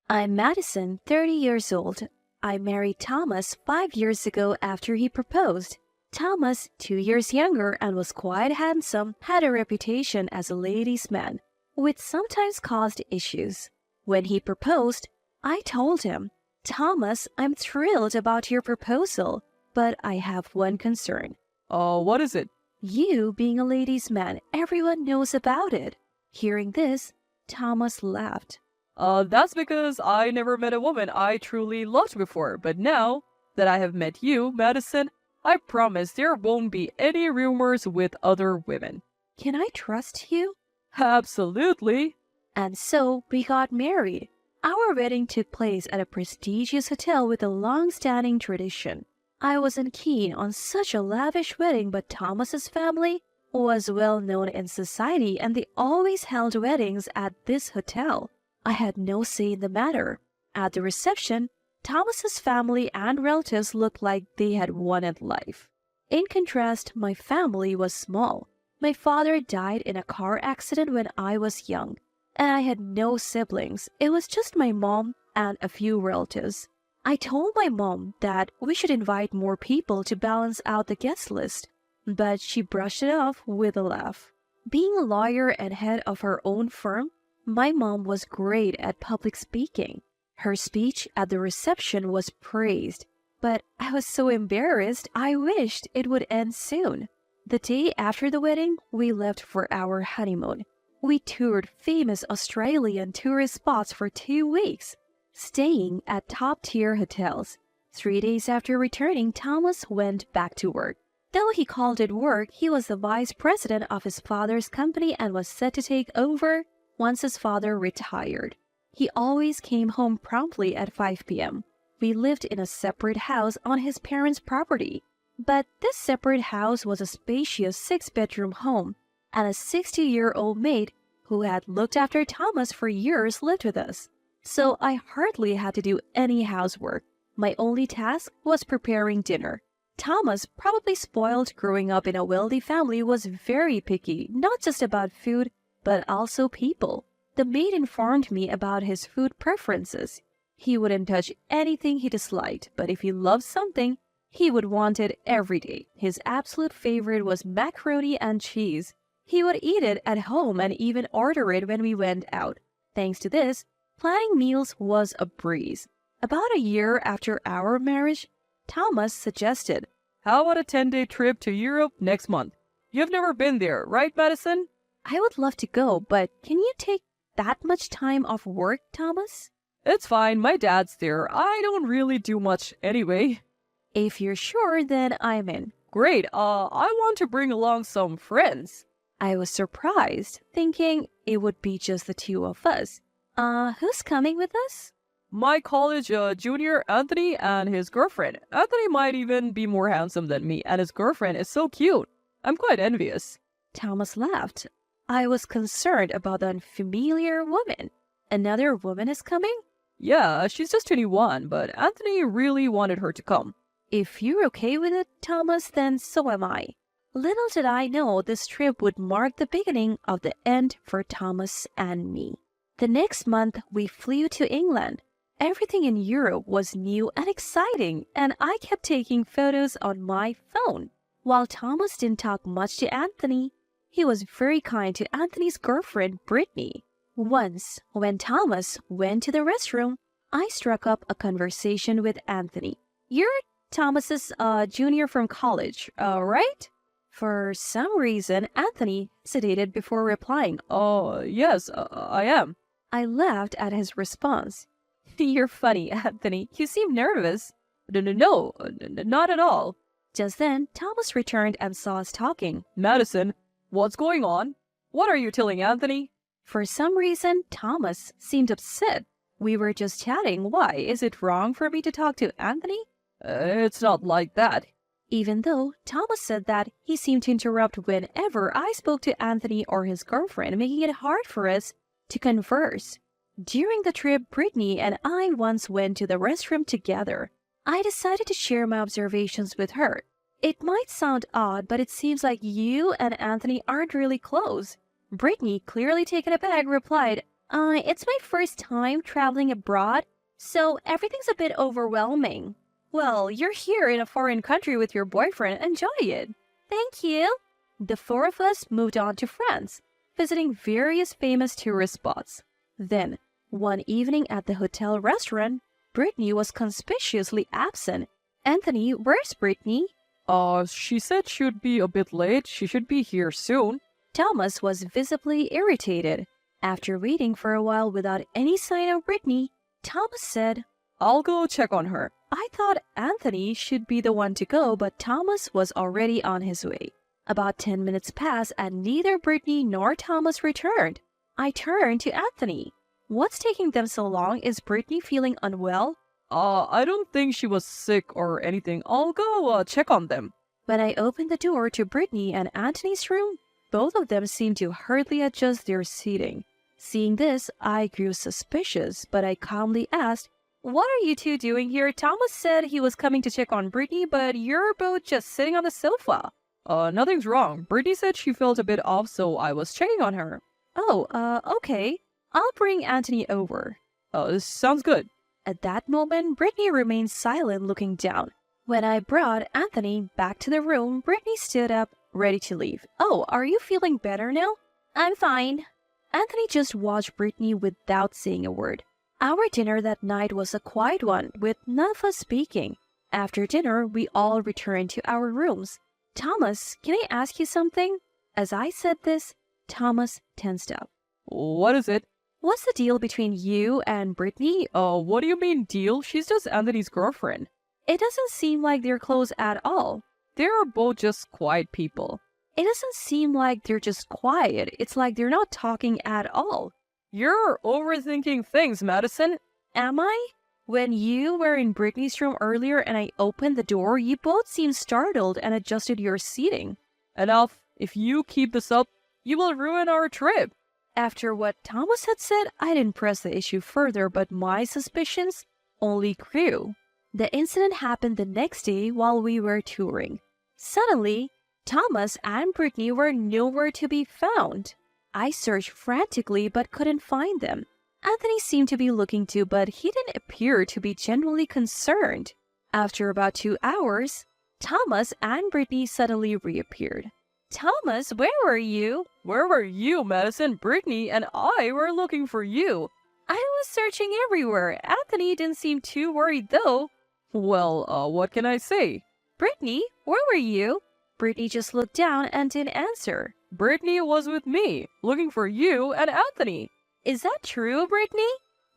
I'm Madison, 30 years old. I married Thomas 5 years ago after he proposed. Thomas, 2 years younger and was quite handsome, had a reputation as a ladies' man, which sometimes caused issues. When he proposed, I told him, Thomas, I'm thrilled about your proposal, but I have one concern. What is it? You being a ladies' man, everyone knows about it. Hearing this, Thomas laughed. That's because I never met a woman I truly loved before, but now that I have met you, Madison, I promise there won't be any rumors with other women. Can I trust you? Absolutely. And so we got married. Our wedding took place at a prestigious hotel with a long-standing tradition. I wasn't keen on such a lavish wedding, but Thomas's family was well known in society and they always held weddings at this hotel. I had no say in the matter. At the reception, Thomas's family and relatives looked like they had won at life. In contrast, my family was small. My father died in a car accident when I was young, and I had no siblings. It was just my mom and a few relatives. I told my mom that we should invite more people to balance out the guest list, but she brushed it off with a laugh. Being a lawyer and head of her own firm, my mom was great at public speaking. Her speech at the reception was praised, but I was so embarrassed I wished it would end soon. The day after the wedding, we left for our honeymoon. We toured famous Australian tourist spots for 2 weeks, staying at top-tier hotels. 3 days after returning, Thomas went back to work. Though he called it work, he was the vice president of his father's company and was set to take over once his father retired. He always came home promptly at 5 p.m. We lived in a separate house on his parents' property, but this separate house was a spacious 6-bedroom home, and a 60-year-old maid who had looked after Thomas for years lived with us. So I hardly had to do any housework. My only task was preparing dinner. Thomas, probably spoiled growing up in a wealthy family, was very picky, not just about food, but also people. The maid informed me about his food preferences. He wouldn't touch anything he disliked, but if he loved something, he would want it every day. His absolute favorite was macaroni and cheese. He would eat it at home and even order it when we went out. Thanks to this, planning meals was a breeze. About a year after our marriage, Thomas suggested, How about a 10-day trip to Europe next month? You've never been there, right, Madison? I would love to go, but can you take that much time off work, Thomas? It's fine, my dad's there. I don't really do much anyway. If you're sure, then I'm in. Great, I want to bring along some friends. I was surprised, thinking it would be just the two of us. Who's coming with us? My college junior, Anthony, and his girlfriend. Anthony might even be more handsome than me, and his girlfriend is so cute. I'm quite envious. Thomas laughed. I was concerned about the unfamiliar woman. Another woman is coming? Yeah, she's just 21, but Anthony really wanted her to come. If you're okay with it, Thomas, then so am I. Little did I know this trip would mark the beginning of the end for Thomas and me. The next month, we flew to England. Everything in Europe was new and exciting, and I kept taking photos on my phone. While Thomas didn't talk much to Anthony, he was very kind to Anthony's girlfriend, Brittany. Once, when Thomas went to the restroom, I struck up a conversation with Anthony. You're Thomas's junior from college, right? For some reason, Anthony hesitated before replying. Oh, yes, I am. I laughed at his response. You're funny, Anthony. You seem nervous. No, not at all. Just then, Thomas returned and saw us talking. Madison, what's going on? What are you telling Anthony? For some reason, Thomas seemed upset. We were just chatting. Why? Is it wrong for me to talk to Anthony? It's not like that. Even though Thomas said that, he seemed to interrupt whenever I spoke to Anthony or his girlfriend, making it hard for us to converse. During the trip, Brittany and I once went to the restroom together. I decided to share my observations with her. It might sound odd, but it seems like you and Anthony aren't really close. Brittany, clearly taken aback, replied, It's my first time traveling abroad, so everything's a bit overwhelming. Well, you're here in a foreign country with your boyfriend. Enjoy it. Thank you. The four of us moved on to France, visiting various famous tourist spots. Then, one evening at the hotel restaurant, Brittany was conspicuously absent. Anthony, where's Brittany? She said she'd be a bit late. She should be here soon. Thomas was visibly irritated. After waiting for a while without any sign of Brittany, Thomas said, I'll go check on her. I thought Anthony should be the one to go, but Thomas was already on his way. About 10 minutes passed and neither Brittany nor Thomas returned. I turned to Anthony. What's taking them so long? Is Brittany feeling unwell? I don't think she was sick or anything. I'll go check on them. When I opened the door to Brittany and Anthony's room, both of them seemed to hurriedly adjust their seating. Seeing this, I grew suspicious, but I calmly asked, What are you two doing here? Thomas said he was coming to check on Brittany, but you're both just sitting on the sofa. Nothing's wrong. Brittany said she felt a bit off, so I was checking on her. Okay. I'll bring Anthony over. This sounds good. At that moment, Brittany remained silent, looking down. When I brought Anthony back to the room, Brittany stood up, ready to leave. Oh, are you feeling better now? I'm fine. Anthony just watched Brittany without saying a word. Our dinner that night was a quiet one, with none of us speaking. After dinner, we all returned to our rooms. Thomas, can I ask you something? As I said this, Thomas tensed up. What is it? What's the deal between you and Brittany? What do you mean deal? She's just Anthony's girlfriend. It doesn't seem like they're close at all. They're both just quiet people. It doesn't seem like they're just quiet. It's like they're not talking at all. You're overthinking things, Madison. Am I? When you were in Brittany's room earlier and I opened the door, you both seemed startled and adjusted your seating. Enough. If you keep this up, you will ruin our trip. After what Thomas had said, I didn't press the issue further, but my suspicions only grew. The incident happened the next day while we were touring. Suddenly, Thomas and Brittany were nowhere to be found. I searched frantically but couldn't find them. Anthony seemed to be looking too, but he didn't appear to be genuinely concerned. After about 2 hours, Thomas and Brittany suddenly reappeared. Thomas, where were you? Where were you, Madison? Brittany and I were looking for you. I was searching everywhere. Anthony didn't seem too worried though. Well, what can I say? Brittany, where were you? Brittany just looked down and didn't answer. Brittany was with me, looking for you and Anthony. Is that true, Brittany?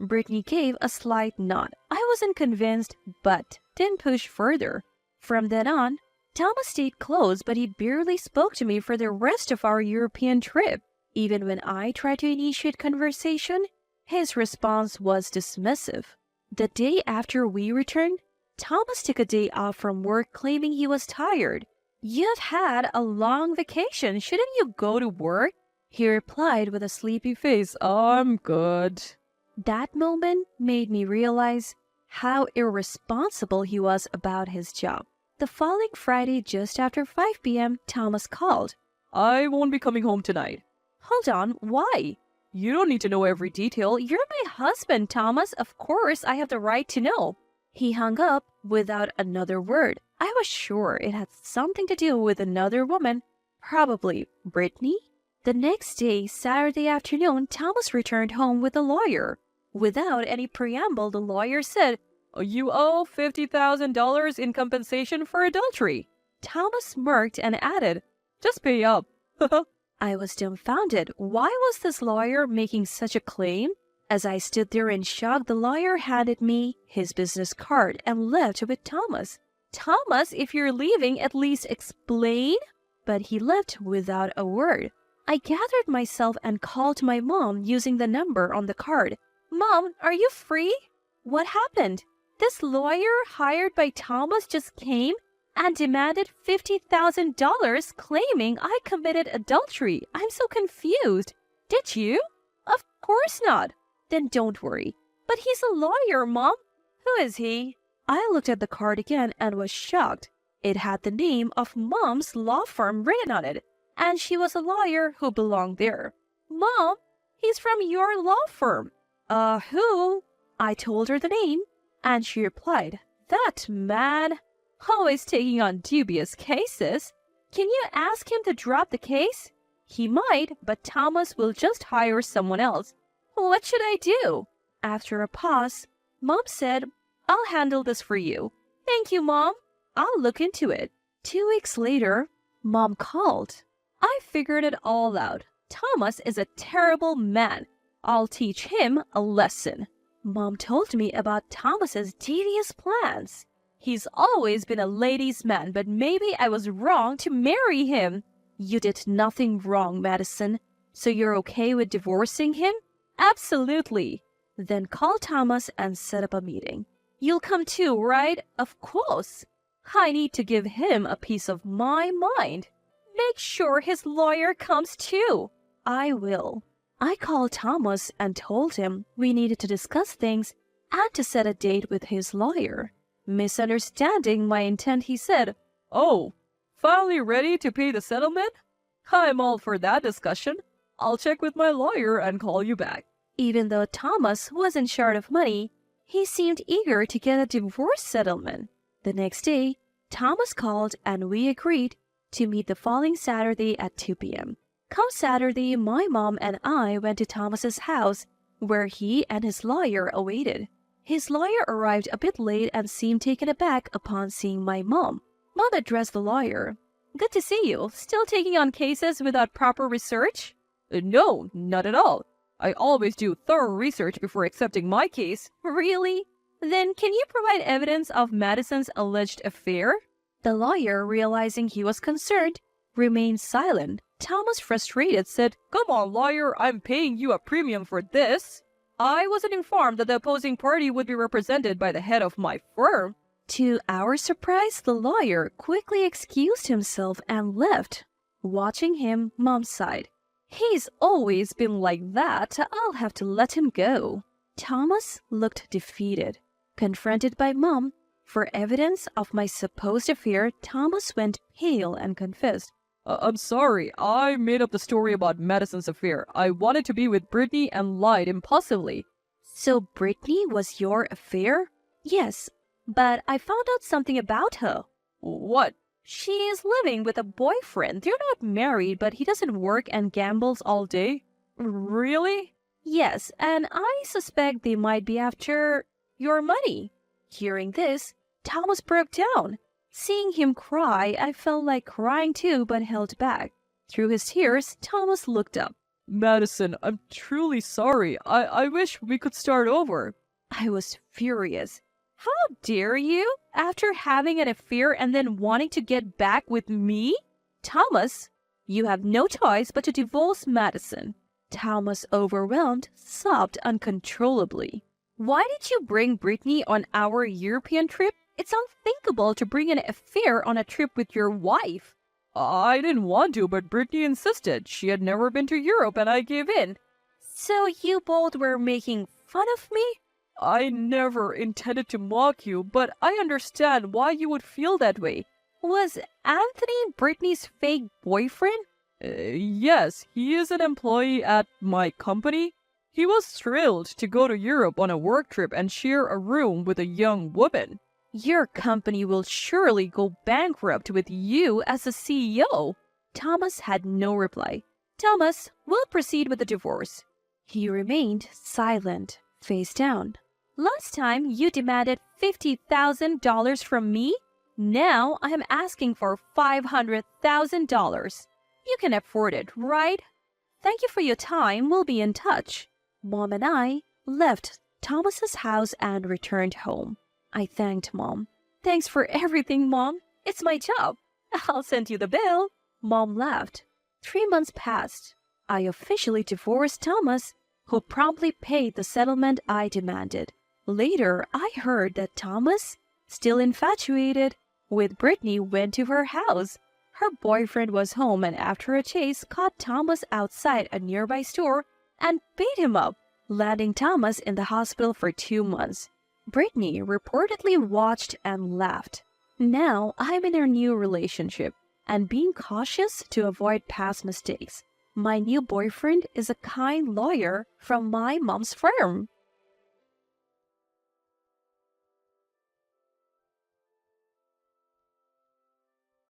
Brittany gave a slight nod. I wasn't convinced, but didn't push further. From then on, Thomas stayed close, but he barely spoke to me for the rest of our European trip. Even when I tried to initiate conversation, his response was dismissive. The day after we returned, Thomas took a day off from work claiming he was tired. You've had a long vacation. Shouldn't you go to work? He replied with a sleepy face. I'm good. That moment made me realize how irresponsible he was about his job. The following Friday, just after 5 p.m., Thomas called. I won't be coming home tonight. Hold on, why? You don't need to know every detail. You're my husband, Thomas. Of course, I have the right to know. He hung up without another word. I was sure it had something to do with another woman, probably Brittany. The next day, Saturday afternoon, Thomas returned home with a lawyer. Without any preamble, the lawyer said, You owe $50,000 in compensation for adultery. Thomas smirked and added, Just pay up. I was dumbfounded. Why was this lawyer making such a claim? As I stood there in shock, the lawyer handed me his business card and left with Thomas. Thomas, if you're leaving, at least explain. But he left without a word. I gathered myself and called my mom using the number on the card. Mom, are you free? What happened? This lawyer hired by Thomas just came and demanded $50,000 claiming I committed adultery. I'm so confused. Did you? Of course not. Then don't worry. But he's a lawyer, Mom. Who is he? I looked at the card again and was shocked. It had the name of Mom's law firm written on it, and she was a lawyer who belonged there. Mom, He's from your law firm. Who? I told her the name, and she replied, that man, always taking on dubious cases. Can you ask him to drop the case? He might, but Thomas will just hire someone else. What should I do? After a pause, Mom said, I'll handle this for you. Thank you, Mom. I'll look into it. 2 weeks later, Mom called. I figured it all out. Thomas is a terrible man. I'll teach him a lesson. Mom told me about Thomas's devious plans. He's always been a ladies' man, but maybe I was wrong to marry him. You did nothing wrong, Madison. So you're okay with divorcing him? Absolutely. Then call Thomas and set up a meeting. You'll come too, right? Of course. I need to give him a piece of my mind. Make sure his lawyer comes too. I will. I called Thomas and told him we needed to discuss things and to set a date with his lawyer. Misunderstanding my intent, he said, Oh, finally ready to pay the settlement? I'm all for that discussion. I'll check with my lawyer and call you back. Even though Thomas wasn't short of money, he seemed eager to get a divorce settlement. The next day, Thomas called and we agreed to meet the following Saturday at 2 p.m. Come Saturday, my mom and I went to Thomas's house, where he and his lawyer awaited. His lawyer arrived a bit late and seemed taken aback upon seeing my mom. Mom addressed the lawyer. Good to see you. Still taking on cases without proper research? No, not at all. I always do thorough research before accepting my case. Really? Then can you provide evidence of Madison's alleged affair? The lawyer, realizing he was concerned, remained silent. Thomas, frustrated, said, Come on, lawyer, I'm paying you a premium for this. I wasn't informed that the opposing party would be represented by the head of my firm. To our surprise, the lawyer quickly excused himself and left. Watching him, Mom sighed. He's always been like that. I'll have to let him go. Thomas looked defeated. Confronted by Mom for evidence of my supposed affair, Thomas went pale and confessed. I'm sorry, I made up the story about Madison's affair. I wanted to be with Brittany and lied impulsively. So Brittany was your affair? Yes, but I found out something about her. What? She is living with a boyfriend. They're not married, but he doesn't work and gambles all day. Really? Yes, and I suspect they might be after your money. Hearing this, Thomas broke down. Seeing him cry, I felt like crying too, but held back. Through his tears, Thomas looked up. Madison, I'm truly sorry. I wish we could start over. I was furious. How dare you? After having an affair and then wanting to get back with me? Thomas, you have no choice but to divorce Madison. Thomas, overwhelmed, sobbed uncontrollably. Why did you bring Brittany on our European trip? It's unthinkable to bring an affair on a trip with your wife. I didn't want to, but Brittany insisted. She had never been to Europe and I gave in. So you both were making fun of me? I never intended to mock you, but I understand why you would feel that way. Was Anthony Brittany's fake boyfriend? Yes, he is an employee at my company. He was thrilled to go to Europe on a work trip and share a room with a young woman. Your company will surely go bankrupt with you as a CEO. Thomas had no reply. Thomas, we'll proceed with the divorce. He remained silent, face down. Last time you demanded $50,000 from me. Now I am asking for $500,000. You can afford it, right? Thank you for your time. We'll be in touch. Mom and I left Thomas's house and returned home. I thanked Mom. Thanks for everything, Mom. It's my job. I'll send you the bill. Mom laughed. 3 months passed. I officially divorced Thomas, who promptly paid the settlement I demanded. Later, I heard that Thomas, still infatuated with Brittany, went to her house. Her boyfriend was home and after a chase caught Thomas outside a nearby store and beat him up, landing Thomas in the hospital for 2 months. Brittany reportedly watched and laughed. Now I'm in a new relationship and being cautious to avoid past mistakes. My new boyfriend is a kind lawyer from my mom's firm.